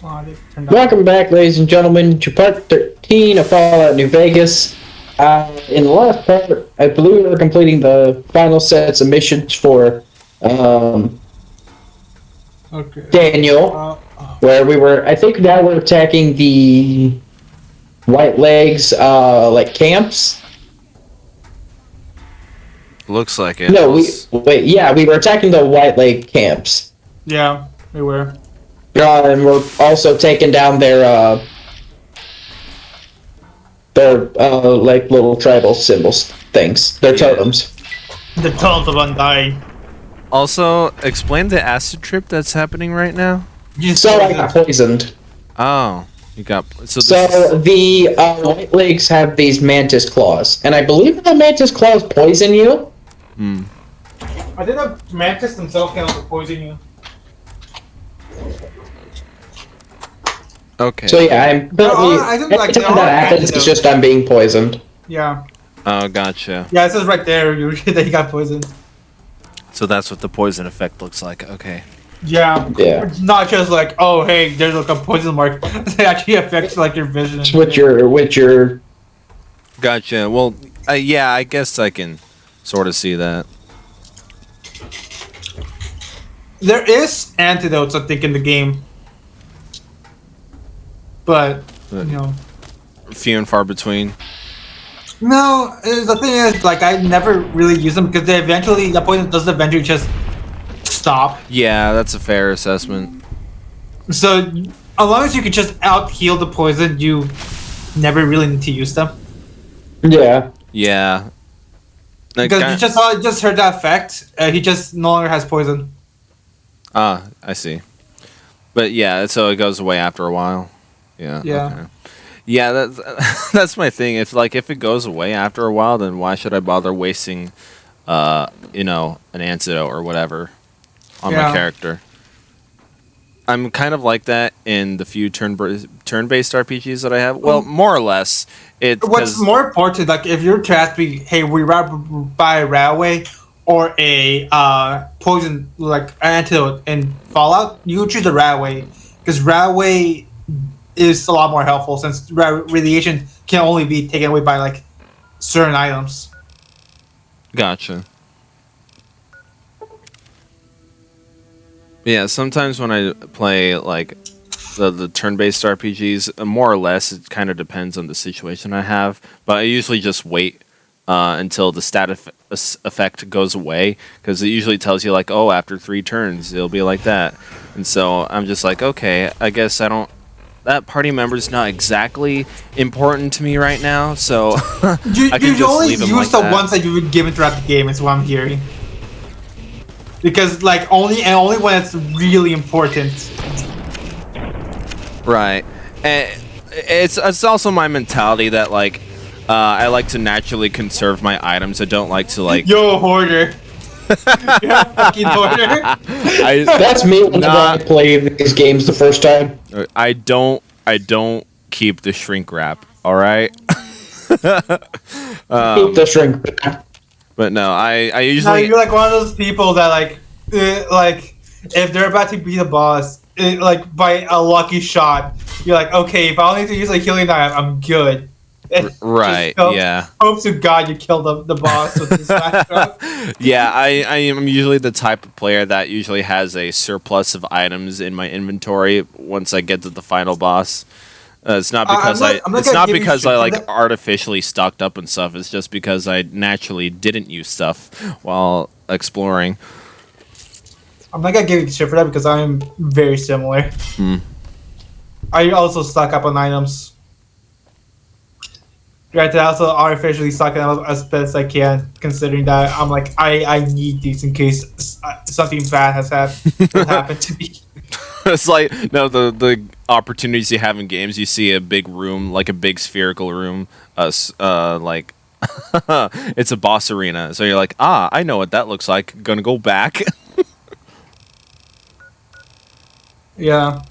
Welcome back, ladies and gentlemen, to part 13 of Fallout New Vegas. In the last part, I believe we were completing the final sets of missions for Daniel, where we were. I think now we're attacking the White Legs, like camps. Looks like it. No, we were attacking the White Leg camps. Yeah, we were. And we're also taking down their like little tribal symbols things. Their totems. The totems of undying. Also, explain the acid trip that's happening right now. I got poisoned. Oh, you got the White Legs have these mantis claws, and I believe the mantis claws poison you. Hmm. I think the mantis themselves can also poison you. Okay. So yeah, every time that happens, it's just I'm being poisoned. Yeah. Oh, gotcha. Yeah, it says right there that you got poisoned. So that's what the poison effect looks like. Okay. Yeah. Yeah. Not just like, oh hey, there's like a poison mark. It actually affects like your vision. With your. Gotcha. Well, yeah, I guess I can sort of see that. There is antidotes, I think, in the game. But, you know. Few and far between. No, the thing is, like, I never really use them because the poison does eventually just stop. Yeah, that's a fair assessment. So, as long as you can just out-heal the poison, you never really need to use them. Yeah. Yeah. Because you just heard that effect, he just no longer has poison. Ah, I see. But yeah, so it goes away after a while. Yeah. Yeah. Okay. Yeah, that's my thing. If it goes away after a while, then why should I bother wasting, an antidote or whatever on my character? I'm kind of like that in the few turn-based RPGs that I have. Well, more or less. What's more important, like if you're trapped, hey, we robbed by a railway or a poison like antidote in Fallout, you choose the railway because railway is a lot more helpful since radiation can only be taken away by like certain items. Gotcha. Yeah, sometimes when I play like the turn-based RPGs, more or less, it kind of depends on the situation I have. But I usually just wait until the stat effect goes away, because it usually tells you like, oh, after 3 turns, it'll be like that. And so I'm just like, okay, I guess that party member's not exactly important to me right now, so you only use the ones that you've been given throughout the game, is what I'm hearing. Because like only when it's really important. Right. And it's also my mentality that like I like to naturally conserve my items. I don't like to like Yo, hoarder. You're a fucking hoarder. That's me whenever I play these games the first time. I don't keep the shrink wrap, all right? Keep the shrink wrap. But no, I usually... No, you're like one of those people that like if they're about to beat a boss, like by a lucky shot, you're like, okay, if I only need to use a healing item, I'm good. Right, yeah. Hope to God you killed the boss with this last shot. Yeah, I am usually the type of player that usually has a surplus of items in my inventory once I get to the final boss. It's not because I like artificially stocked up and stuff. It's just because I naturally didn't use stuff while exploring. I'm not gonna give you shit for that because I'm very similar. I also stock up on items. Right, I also artificially stock up as best as I can, considering that I'm like, I need these in case something bad has happened to me. It's like, no, the opportunities you have in games, you see a big room, like a big spherical room, like, it's a boss arena. So you're like, I know what that looks like. Gonna go back. Yeah.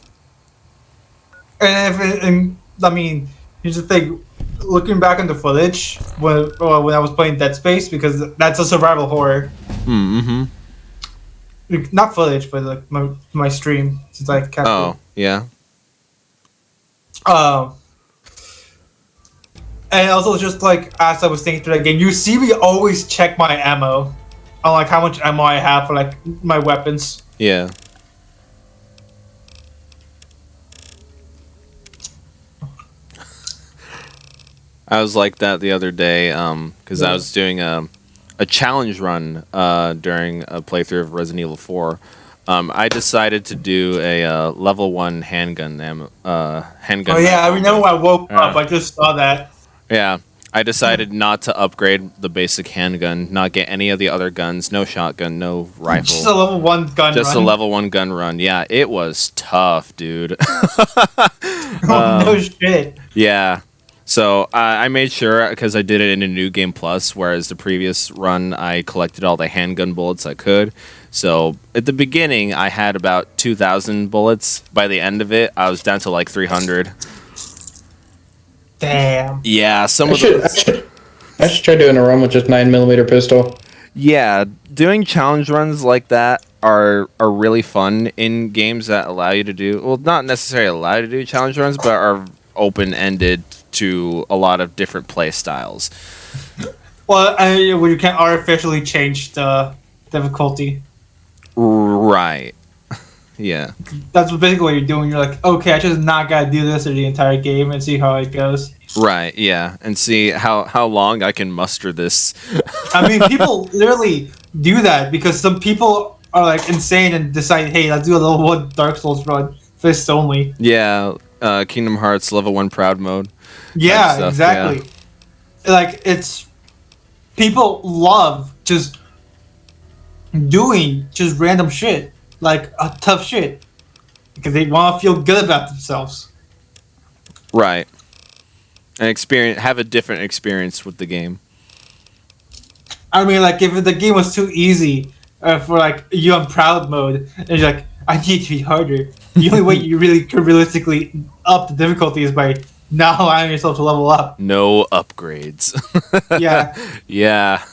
And I mean, here's the thing. Looking back on the footage when I was playing Dead Space, because that's a survival horror. Mm-hmm. Not footage, but like my stream, since I kept. Oh, yeah. Um, and also just like as I was thinking through that game, you see me always check my ammo on like how much ammo I have for like my weapons. Yeah. I was like that the other day, because I was doing a challenge run during a playthrough of Resident Evil 4. I decided to do a level 1 handgun handgun. Oh yeah, I remember when I woke up, I just saw that. Yeah, I decided not to upgrade the basic handgun, not get any of the other guns, no shotgun, no rifle. Just a level 1 gun Just run. a level 1 gun run. Yeah, it was tough, dude. Oh, no shit. Yeah. So I made sure, because I did it in a New Game Plus, whereas the previous run I collected all the handgun bullets I could. So at the beginning I had about 2,000 bullets. By the end of it, I was down to like 300. Damn. Yeah, I should try doing a run with just 9mm pistol. Yeah, doing challenge runs like that are really fun in games that allow you to do, well, not necessarily allow you to do challenge runs, but are open-ended to a lot of different play styles. Well, you can artificially change the difficulty. Right. Yeah. That's basically what you're doing. You're like, okay, I just not gotta do this for the entire game and see how it goes. Right, yeah. And see how long I can muster this. I mean, people literally do that because some people are like insane and decide, hey, let's do a level 1 Dark Souls run, fists only. Yeah, Kingdom Hearts level 1 proud mode. Yeah, stuff, exactly. Like, it's people love just doing just random shit, like tough shit, because they want to feel good about themselves. Right. And have a different experience with the game. I mean, like, if the game was too easy for like you on proud mode, and you're like, I need to be harder. The only way you really could realistically up the difficulty is by not allowing yourself to level up. No upgrades. Yeah. Yeah.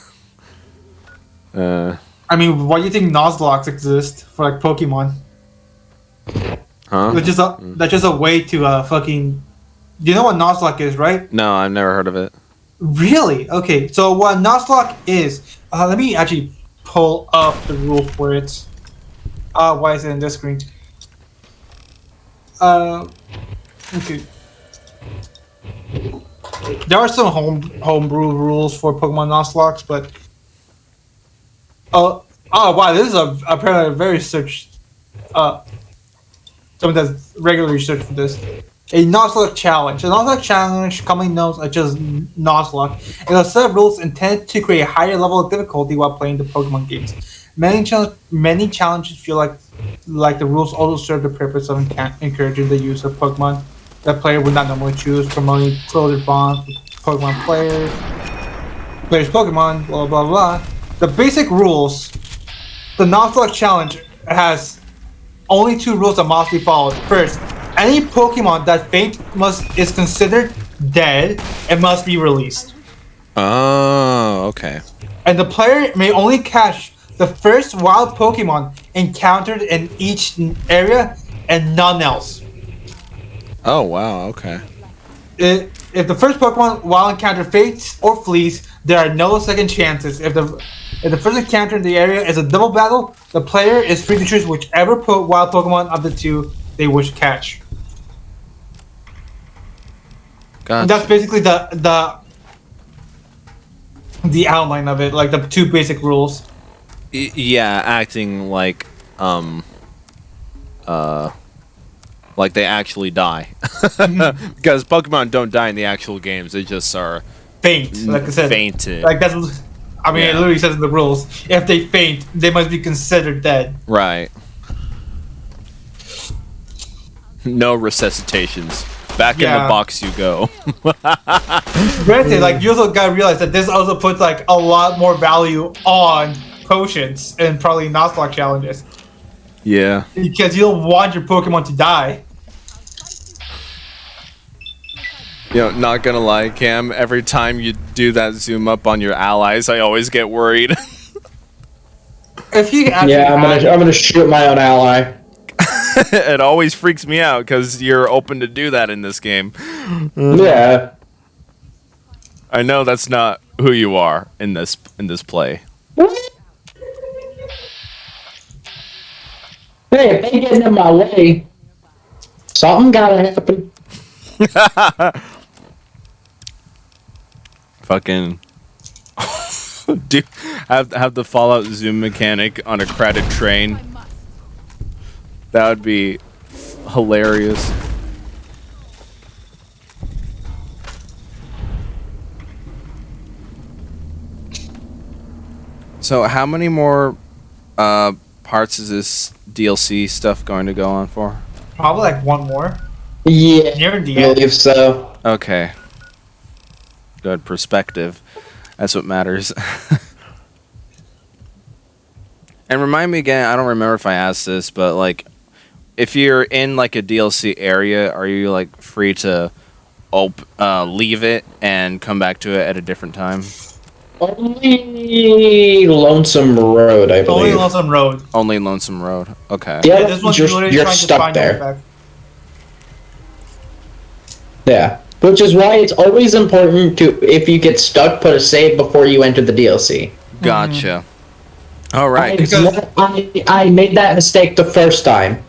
I mean, why do you think Nuzlocke exist for like Pokemon? Huh? That's just a way to fucking. You know what Nuzlocke is, right? No, I've never heard of it. Really? Okay. So what Nuzlocke is? Let me actually pull up the rule for it. Why is it in this screen? Okay. There are some homebrew rules for Pokemon Nuzlocke, but oh wow, this is apparently a very searched. Someone does regularly search for this. A Nuzlocke challenge. A Nuzlocke challenge, commonly known as just Nuzlocke, is a set of rules intended to create a higher level of difficulty while playing the Pokemon games. Many challenges feel like the rules also serve the purpose of encouraging the use of Pokemon that player would not normally choose, promoting closer bonds with Pokemon players, Pokemon, blah blah blah. The basic rules. The Nuzlocke challenge has only 2 rules that must be followed. First, any Pokemon that faints is considered dead and must be released. Oh, okay. And the player may only catch the first wild Pokemon encountered in each area and none else. Oh, wow, okay. If the first Pokemon wild encounter faints or flees, there are no second chances. If the first encounter in the area is a double battle, the player is free to choose whichever wild Pokemon of the 2 they wish to catch. Gotcha. And that's basically the outline of it, like the 2 basic rules. Yeah, acting like they actually die. Because Pokemon don't die in the actual games, they just are Faint, like I said. fainted. Like that's, I mean, Yeah. it literally says in the rules. If they faint, they must be considered dead. Right. No resuscitations. Back in Yeah. the box you go. Granted, like you also gotta realize that this also puts like a lot more value on potions and probably Nuzlocke challenges Yeah. because you don't want your Pokemon to die. You know, not gonna lie, Cam, every time you do that zoom up on your allies, I always get worried. If you actually Yeah, I'm gonna shoot my own ally. It always freaks me out because you're open to do that in this game. Yeah. I know that's not who you are in this play. Hey, if they get in my way, something gotta happen. Fucking do have the Fallout zoom mechanic on a crowded train. That would be hilarious. So how many more parts is this DLC stuff going to go on for? Probably like one more. Yeah, Near the I end. believe so. Okay. Good perspective. That's what matters. And remind me again, I don't remember if I asked this, but like if you're in like a DLC area, are you like free to leave it and come back to it at a different time? Only Lonesome Road, I Only believe. Lonesome Road. Only Lonesome Road. Okay. Yeah, This one's you're literally trying to stuck find your way there. back. Yeah, which is why it's always important to, if you get stuck, put a save before you enter the DLC. Gotcha. All right. I made that mistake the first time.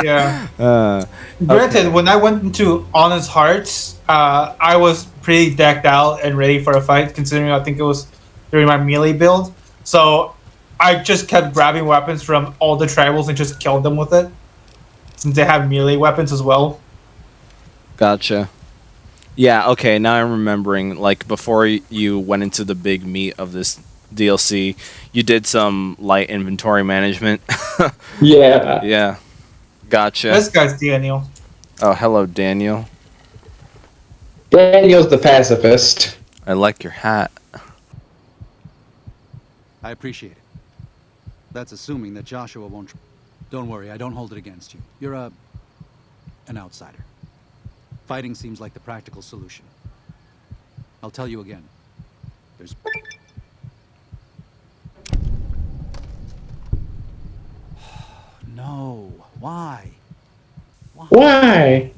Yeah. Granted, when I went into Honest Hearts, I was pretty decked out and ready for a fight, considering I think it was during my melee build. So I just kept grabbing weapons from all the tribals and just killed them with it, since they have melee weapons as well. Gotcha. Yeah, okay, now I'm remembering, like, before you went into the big meat of this DLC, you did some light inventory management. Yeah. Yeah. Gotcha. This guy's Daniel. Oh, hello, Daniel. Daniel's the pacifist. I like your hat. I appreciate it. That's assuming that Joshua won't... Don't worry, I don't hold it against you. You're an outsider. Fighting seems like the practical solution. I'll tell you again. There's... No. Why? Why?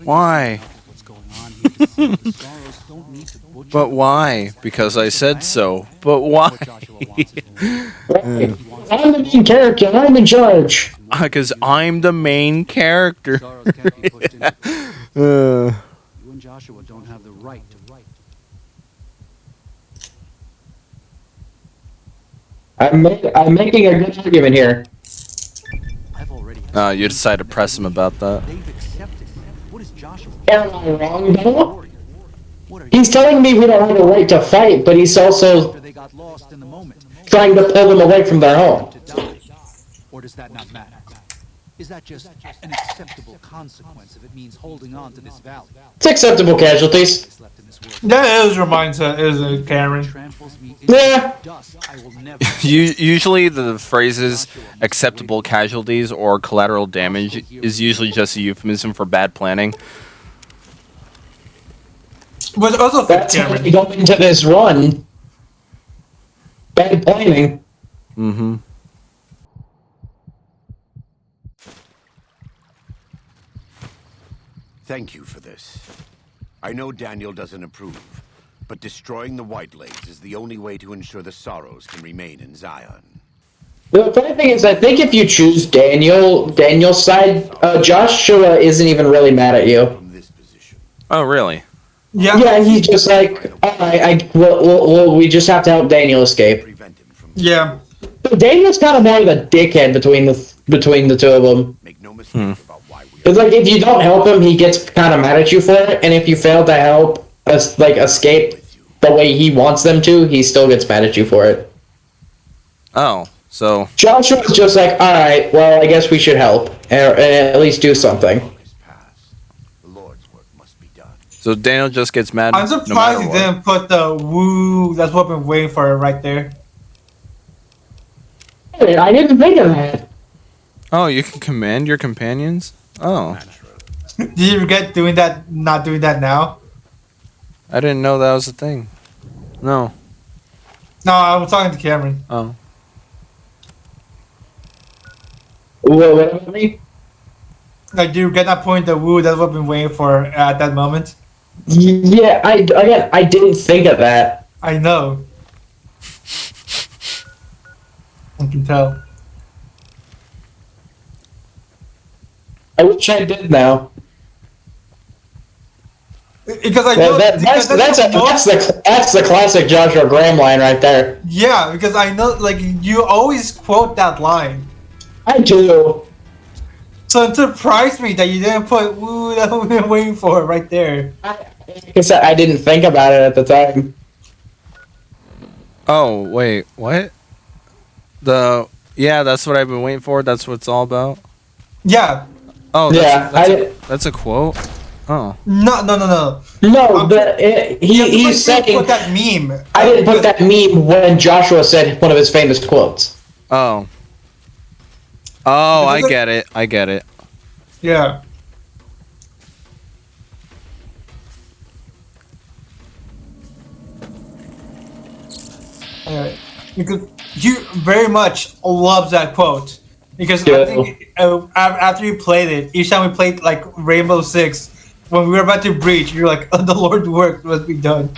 Why? What's going on here to see the sorrows don't need to butcher But why? Because I said so. But why? what Joshua wants is more. I'm the main character. I'm in charge. Because I'm the main character. Sorrows can't be pushed into. Uh, You and Joshua don't have the right to write. I'm making a good argument here. I've already had you decide to press him about that. They've accepted. What is Joshua? Am I wrong, though? What are you He's telling me we don't have a right to fight, but he's also after they got lost in the moment? trying to pull them away from their home. To die? Or does that not matter? Is that just an acceptable consequence if it means holding on to this valley? It's acceptable casualties. It's left in this world. That is your mindset, isn't it, Cameron? Tramples me into Yeah. dust. I will never. Usually the phrases acceptable casualties or collateral damage is usually just a euphemism for bad planning. But also for That's how Cameron. we go into this run. Bad planning. Mm-hmm. Thank you for this. I know Daniel doesn't approve, but destroying the White Blades is the only way to ensure the Sorrows can remain in Zion. The funny thing is, I think if you choose Daniel's side, Joshua isn't even really mad at you. From this position, Oh, really? Yeah. Yeah, he's just like, well, we just have to help Daniel escape. prevent him from Yeah. But Daniel's kind of more of a dickhead between the two of them. make no mistake about why we Because like, if you don't help him, he gets kind of mad at you for it, and if you fail to help us like escape the way he wants them to, he still gets mad at you for it. Oh, so Joshua's just like, all right, well, I guess we should help, or at least do something. is past. The Lord's work must be done. so Daniel just gets mad. I'm no surprised matter he what. didn't put the woo. That's what I've been waiting for right there. I didn't think of that. Oh, you can command your companions? Oh, Did you regret doing that? Not doing that now? I didn't know that was a thing. No. No, I was talking to Cameron. Oh. What about me? Like, do you get that point? The woo, that's what I've been waiting for at that moment. Yeah, I didn't think of that. I know. I can tell. I wish I did now. Because I know because That's the classic Joshua Graham line right there. yeah, because I know like you always quote that line. I do. So it surprised me that you didn't put woo, that's what we've been waiting for right there. Like I said, I didn't think about it at the time. Oh wait, what? That's what I've been waiting for. That's what it's all about. Yeah. Oh, that's a quote. Oh, No. No, You he's saying. put that meme. I didn't put that meme when Joshua said one of his famous quotes. oh, I get it. I get it. Yeah. Anyway, because you very much loves that quote. Because I think after you played it, each time we played like Rainbow Six, when we were about to breach, you're like, oh, "The Lord's work must be done."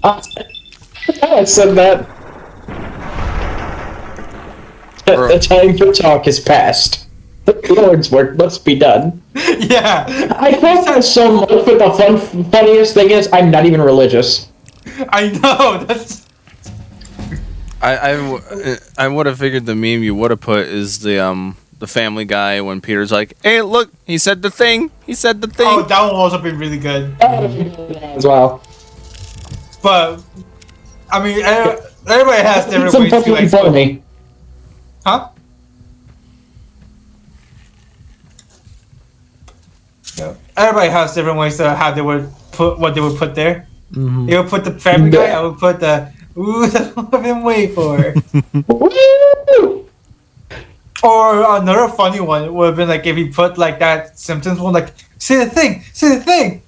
I said that. The time for talk is past. The Lord's work must be done. Yeah. I quote that so much, but the funniest thing is, I'm not even religious. I know. That's. I would have figured the meme you would have put is the Family Guy when Peter's like, "Hey, look, he said the thing. He said the thing." Oh, that one also been really good. As well. But I mean, everybody has different ways to like. For me. Huh? Yeah. Everybody has different ways to how they would put what they would put there. Mm-hmm. They would put the Family Guy. I would put the ooh. That's what I've been waiting for. Woo! Or another funny one would have been like if he put like that Simpsons one, like say the thing, say the thing.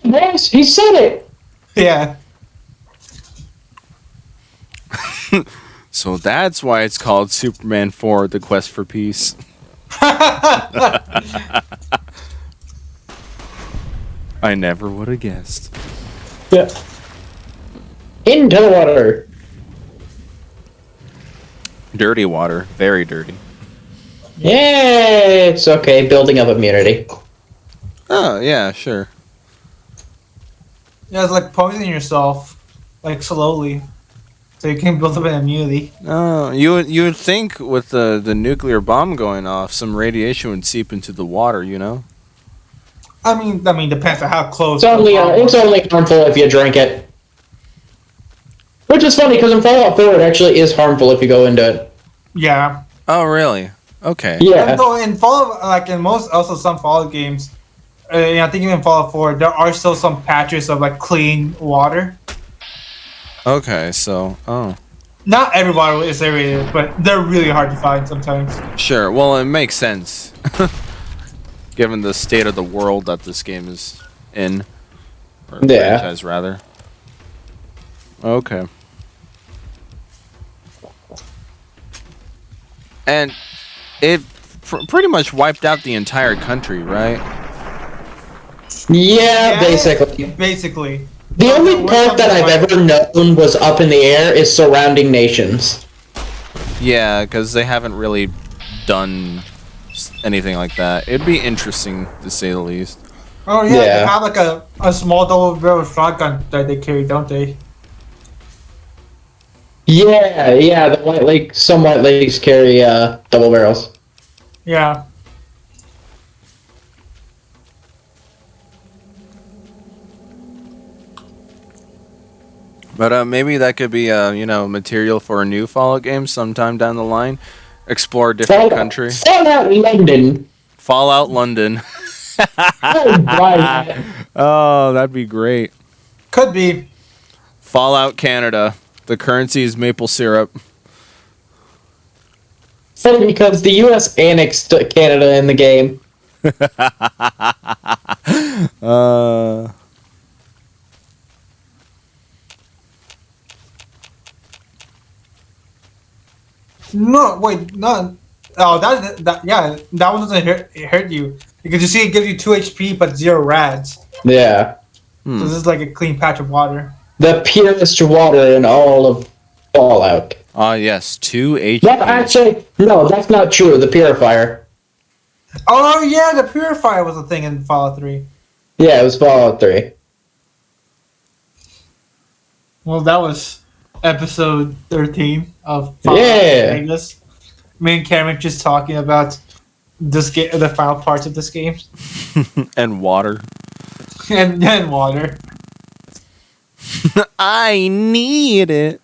Yes, he said it. Yeah. So that's why it's called Superman 4: The Quest for Peace. I never would have guessed. Yeah. Into the water. Dirty water, very dirty. Yeah, it's okay. Building up immunity. Oh yeah, sure. Yeah, it's like poisoning yourself, like slowly, so you can build up an immunity. Oh, you would think with the nuclear bomb going off, some radiation would seep into the water. You know. I mean, depends on how close. It's only harmful if you drink it. Which is funny because in Fallout 4 it actually is harmful if you go into it. Yeah. Oh really? Okay. Yeah. Though in Fallout, like in most, also some Fallout games, I think even Fallout 4, there are still some patches of like clean water. Okay, so Not every water is aerated, but they're really hard to find sometimes. sure. Well, it makes sense, given the state of the world that this game is in, or Yeah. franchise rather. Okay. And it pretty much wiped out the entire country, right? Yeah, basically. Basically. The only part that I've ever known was up in the air is surrounding nations. Yeah, because they haven't really done anything like that. It'd be interesting to say the least. Oh yeah, they have like a small double-barrel shotgun that they carry, don't they? Yeah, the White Lake, some White Lakes carry double barrels. Yeah. But maybe that could be material for a new Fallout game sometime down the line. Explore a different country. Fallout London. Fallout London. Oh, that'd be great. Could be. Fallout Canada. The currency is maple syrup. Funny because the U.S. annexed Canada in the game. No, wait, no. Oh, that one doesn't hurt you because you see it gives you 2 HP but 0 rads. Yeah. So this is like a clean patch of water. The purest water in all of Fallout. Yes, 2 HP. Well, actually, no, that's not true. The purifier. Oh yeah, the purifier was a thing in Fallout 3. Yeah, it was Fallout 3. Well, that was episode 13 of Fallout Vegas. Me and Cameron just talking about this game, the final parts of this game, And water. and water. I need it.